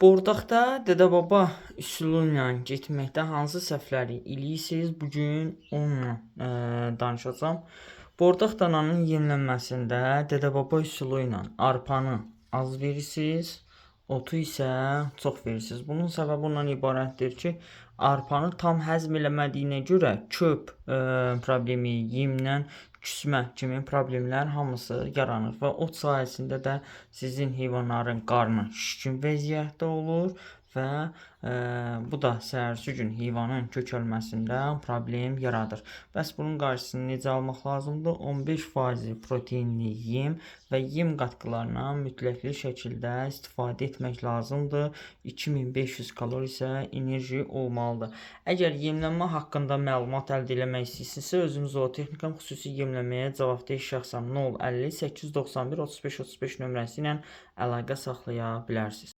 Bordaqda dədə-baba üsulu ilə getməkdə hansı səhvləri eləyirsiniz? Bu gün onunla danışacağam. Bordaq dananın yenilənməsində dədə-baba üsulu ilə arpanı az verirsiniz, otu isə çox verirsiniz. Bunun səbəbi ondan ibarətdir ki, arpanı tam həzm eləmədiyinə görə köp problemi, yemlə küsmə kimi problemlər hamısı yaranır və ot sayəsində də sizin heyvanların qarnı şişkin vəziyyətdə olur və bu da səhərsi gün heyvanın kökəlməsində problem yaradır. Bəs bunun qarşısını necə almaq lazımdır? 15% proteinli yem və yem qatqılarından mütləqli şəkildə istifadə etmək lazımdır. 2500 kalori isə enerji olmalıdır. Əgər yemlənmə haqqında məlumat əldə etmək istəyirsinizsə, özünüz zootexnikam xüsusi yemləməyə cavabdeh şəxsən 050 891 35 35 nömrəsi ilə əlaqə saxlaya bilərsiniz.